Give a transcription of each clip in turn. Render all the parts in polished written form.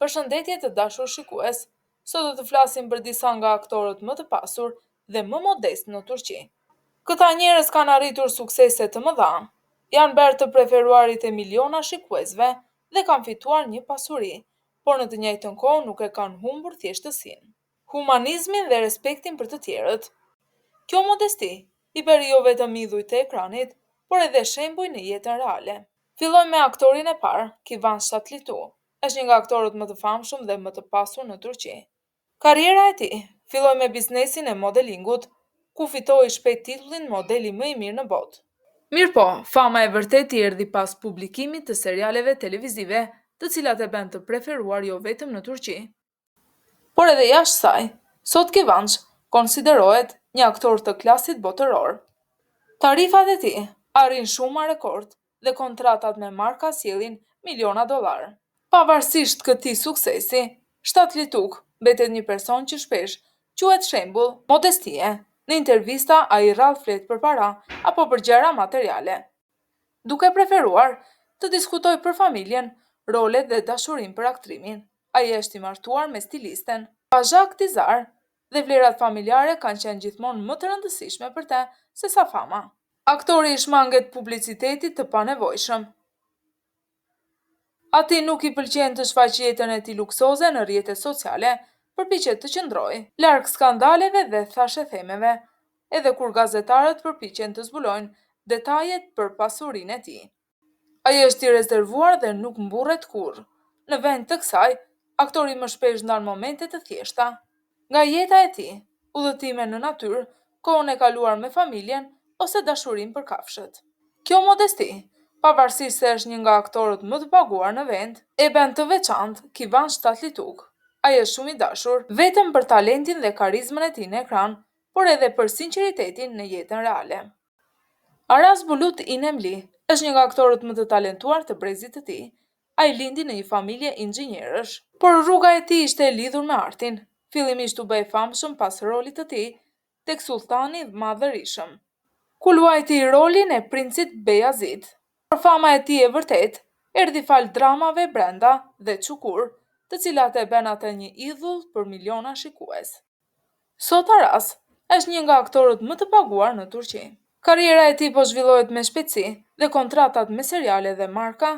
Përshëndetje të dashur shikues, sot do të flasim për disa nga aktorët më të pasur dhe më modest në Turqi. Këta njerëz kanë arritur suksese të mëdha, janë bërë të preferuarit e miliona shikuesve dhe kanë fituar një pasuri, por në të njëjtën kohë nuk e kanë humbur thjeshtësinë, humanizmin dhe respektin për të tjerët. Kjo modesti i bëri jo vetëm idhuj të ekranit, por edhe shembuj në jetën reale. Fillojmë me aktorin e parë, Kivan Şatlitu. Është një nga aktorët më të famshëm dhe më të pasur në Turqi. Karriera e tij filloi me biznesin e modelingut, ku fitoi shpejt titullin modeli më i mirë në botë. Mirpo, fama e vërtet i erdhi pas publikimit të serialeve televizive, të cilat e bën të preferuar jo vetëm në Turqi, por edhe jashtë saj. Sot Kivanç konsiderohet një aktor të klasit botëror. Tarifat e tij arrin shuma rekord dhe kontratat me marka sjellin miliona dollar. Pavarësisht këtij suksesi, Ştatlituk mbetet një person që shpesh quhet shembull modestie. Në intervista ai rrallë flet për para apo për gjëra materiale, duke preferuar të diskutojë për familjen, rolet dhe dashurinë për aktrimin. Ai është i martuar me stilisten Bajak Tizar dhe vlerat familjare kanë qenë gjithmonë më të rëndësishme për të se sa fama. Aktori i shmanget publicitetit të panevojshëm. Ati nuk i pëlqen të shfaq jetën e tij luksoze në rrjetet sociale, përpiqet të qëndrojë larg skandaleve dhe thashethemeve, edhe kur gazetarët përpiqen të zbulojnë detajet për pasurinë e tij. Ai është i rezervuar dhe nuk mburret kurrë. Në vend të kësaj, aktori më shpesh ndan momente të thjeshta nga jeta e tij, udhëtime në natyrë, kohën e kaluar me familjen ose dashurinë për kafshët. Kjo modesti, pavarësisht se është një nga aktorët më të paguar në vend, e bën të veçantë Kivan Ştatlituk. Ai është shumë i dashur vetëm për talentin dhe karizmën e tij në ekran, por edhe për sinqeritetin në jetën reale. Aras Bulut Inemli është një nga aktorët më të talentuar të brezit të tij. Ai lindi në një familje inxhinierësh, por rruga e tij ishte e lidhur me artin. Fillimisht u bë famshëm pas rolit të tij tek Sultani i Madhërisëm, ku luajti rolin e princit Beyazit. Por fama e tij e vërtet erdhi fal dramave brenda dhe çukur, të cilat e bën atë një idhull për miliona shikues. Sot Aras është një nga aktorët më të paguar në Turqi. Karriera e tij po zhvillohet me shpejtësi dhe kontratat me seriale dhe marka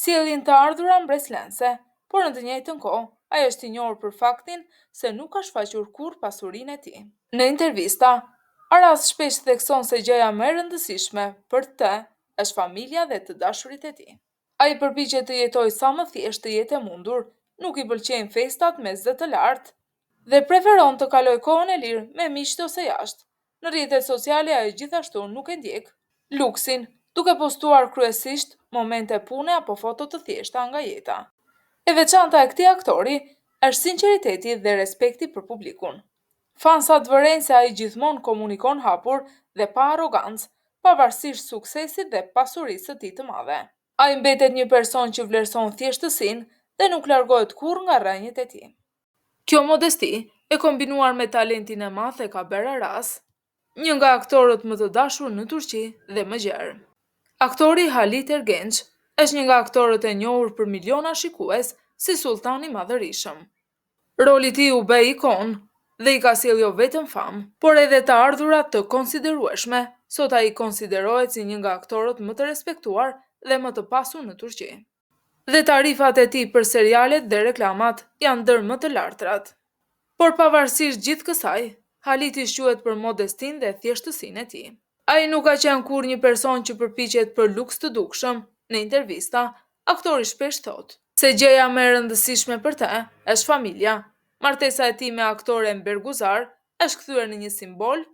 sjellin të ardhura mbreslense, por në të njëjtën kohë ai është i njohur për faktin se nuk ka shfaqur kurrë pasurinë e tij. Në intervista, Aras shpesh thekson se gjëja më e rëndësishme për të është familja dhe të dashurit e tij. Ai përpiqet të jetojë sa më thjesht të jetë e mundur, nuk i pëlqejnë festat me zë të lartë dhe preferon të kalojë kohën e lirë me miqtë ose jashtë. Në rrjetet sociale ai gjithashtu nuk e ndjek luksin, duke postuar kryesisht momente pune apo foto të thjeshta nga jeta. E veçanta e këtij aktori është sinqeriteti dhe respekti për publikun. Fansat vërejnë se ai gjithmonë komunikon hapur dhe pa arrogancë, pavarësisht suksesit dhe pasurisë së tij të madhe. Ai mbetet një person që vlerëson thjeshtësinë dhe nuk largohet kurrë nga rrënjët e tij. Kjo modesti e kombinuar me talentin e madh e ka bërë Aras një nga aktorët më të dashur në Turqi dhe më gjerë. Aktori Halit Ergenç është një nga aktorët e njohur për miliona shikues si Sultani i Madhërisëm. Roli i tij u bë ikon dhe i ka sjellë jo vetëm famë, por edhe të ardhurat të konsiderueshme. Sot ai konsiderohet si një nga aktorët më të respektuar dhe më të pasur në Turqi. Dhe tarifat e tij për serialet dhe reklamat janë ndër më të lartrat. Por pavarësisht gjithë kësaj, Haliti quhet për modestinë dhe thjeshtësinë e tij. Ai nuk ka qenë kurrë një person që përpiqet për luks të dukshëm. Në intervista, aktori shpesh thotë se gjëja më e rëndësishme për të është familja. Martesa e tij me aktoren Berguzar është kthyer në një simbol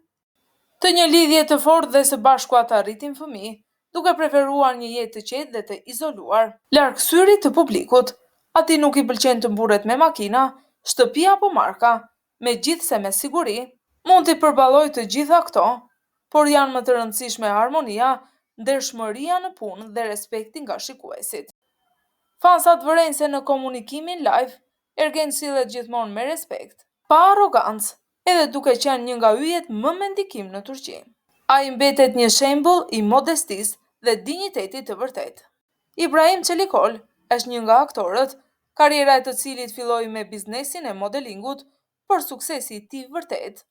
të një lidhje të fortë dhe së bashku ata arritin fëmijë, duke preferuar një jetë të qetë dhe të izoluar, larg syrit të publikut. Atij nuk i pëlqen të mburret me makina, shtëpi apo marka, megjithse me siguri mund t'i përballojë të gjitha këto, por janë më të rëndësishme harmonia, ndershmëria në punë dhe respekti nga shikuesit. Fansat vërejnë se në komunikimin live, Ergenç sillet gjithmonë me respekt, pa arrogancë, edhe duke qenë një nga yjet më me ndikim në Turqi. Ai mbetet një shembull i modestisë dhe dinjitetit të vërtetë. Ibrahim Çelikol është një nga aktorët karriera e të cilit filloi me biznesin e modelingut, për suksesi i tij vërtet.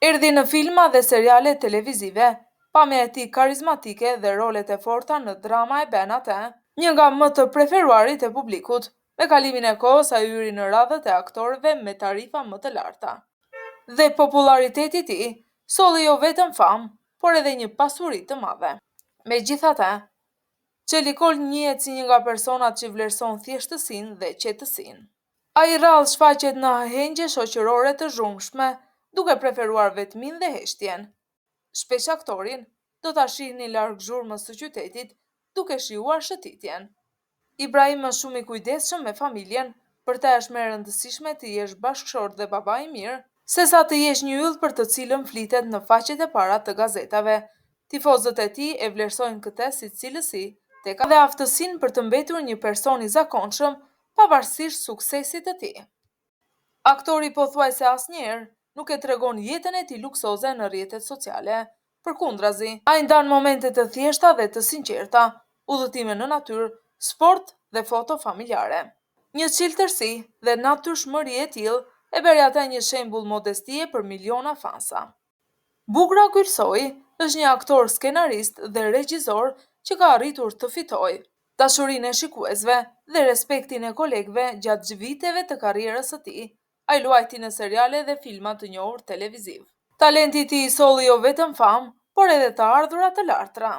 Erdhi në filma dhe seriale televizive, pamja e tij karizmatike dhe rolet e forta në drama e bën atë një nga më të preferuarit e publikut. Me kalimin e kohës ai hyri në radhët e aktorëve me tarifa më të larta. Dhe populariteti i tij solli jo vetëm famë, por edhe një pasuri të madhe. Megjithatë, Çeli Cole njihet si një nga personat që vlerëson thjeshtësinë dhe qetësinë. Ai rrallë shfaqet në hengje shoqërore të zhurmshme, duke preferuar vetminë dhe heshtjen. Shpesh aktorin do ta shihni larg zhurmës së qytetit, duke shijuar shëtitjen. Ibrahim është shumë i kujdesshëm me familjen, për ta është më e rëndësishme të jesh bashkëshort dhe baba i mirë, sesa të jesh një yll për të cilën flitet në faqet e para të gazetave. Tifozët e tij e vlerësojnë këtë si cilësi dhe aftësinë për të mbetur një person i zakonshëm pavarësisht suksesit të tij. Aktori pothuajse asnjëherë nuk e tregon jetën e tij luksoze në rrjetet sociale. Përkundrazi, ai ndan momente të thjeshta dhe të sinqerta, udhëtime në natyrë, sport dhe foto familjare. Një çiltërsi dhe natyrshmëri e tillë e bëri atë një shembull modestie për miliona fansa. Bugra Gylsoi është një aktor, skenarist dhe regjisor që ka arritur të fitojë dashurinë e shikuesve dhe respektin e kolegëve gjatë viteve të karrierës së tij. Ai luajti në seriale dhe filma të njohur televiziv. Talenti i tij solli jo vetëm famë, por edhe të ardhura të lartra.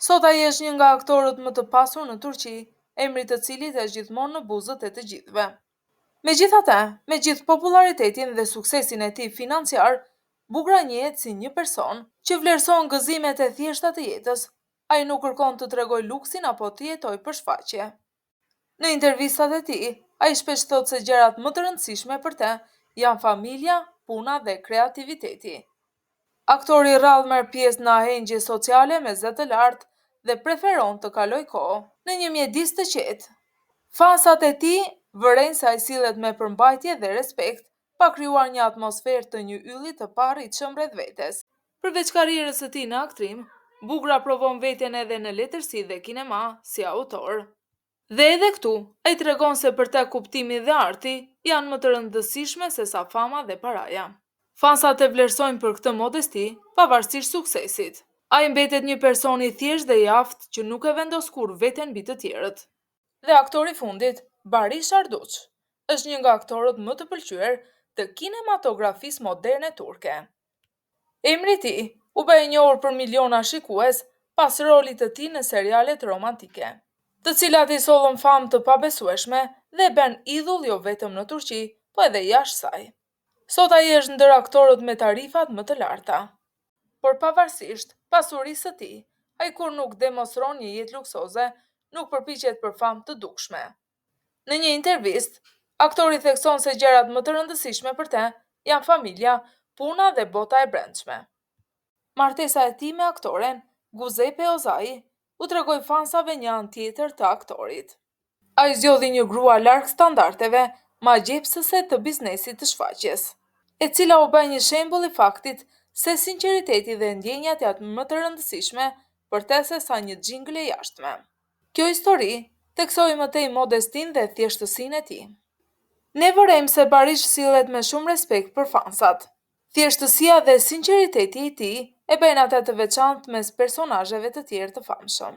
Sot ai është një nga aktorët më të pasur në Turqi, emri i të cilit është gjithmonë në buzët e të gjithëve. Megjithatë, me gjithë popularitetin dhe suksesin e tij financiar, Bugra njihet si një person që vlerëson gëzimet e thjeshta të jetës. Ai nuk kërkon të tregojë luksin apo të jetojë për shfaqje. Në intervistat e tij, ai shpesh thotë se gjërat më të rëndësishme për të janë familja, puna dhe kreativiteti. Aktori rrallë merr pjesë në ahengje sociale me zë të lartë dhe preferon të kalojë kohë në një mjedis të qetë. Fansat e tij vërejnë se ai sillet me përmbajtje dhe respekt, pa krijuar një atmosferë të një ylli të paarritshëm rreth vetes. Përveç karrierës së tij në aktrim, Bugra provon veten edhe në letërsi dhe kinema si autor. Dhe edhe këtu, ai tregon se për të kuptimi dhe arti janë më të rëndësishme se sa fama dhe paraja. Fansat e vlerësojnë për këtë modesti, pavarësisht suksesit. Ai mbetet një person i thjeshtë dhe i aftë që nuk e vendos kurrë veten mbi të tjerët. Dhe aktori i fundit, Barış Arduç, është një nga aktorët më të pëlqyer të kinematografisë moderne turke. Emri i tij u bë i njohur për miliona shikues pas rolit të tij në serialet romantike, të cilat i sollën famë të pabesueshme dhe bën idhull jo vetëm në Turqi, po edhe jashtë saj. Sot ai është ndër aktorët me tarifat më të larta. Por pavarësisht pasurisë së tij, ai kur nuk demonstron një jetë luksoze, nuk përpiqet për famë të dukshme. Në një intervistë, aktori thekson se gjërat më të rëndësishme për të janë familja, puna dhe bota e brendshme. Martesa e tij me aktoren Giuseppe Ozai u tregoi fansave një anë tjetër të aktorit. Ai zgjodhi një grua larg standardeve, magjepsëse të biznesit të shfaqjes, e cila u bë një shembull i faktit se sinqeriteti dhe ndjenjat janë më të rëndësishme për të se sa një xhingle e jashtme. Kjo histori theksoi më tej modestinë dhe thjeshtësinë e tij. Ne vërejmë se Barış sillet me shumë respekt për fansat. Thjeshtësia dhe sinqeriteti i tij e bëjnë atë të veçantë mes personazheve të tjerë të famshëm.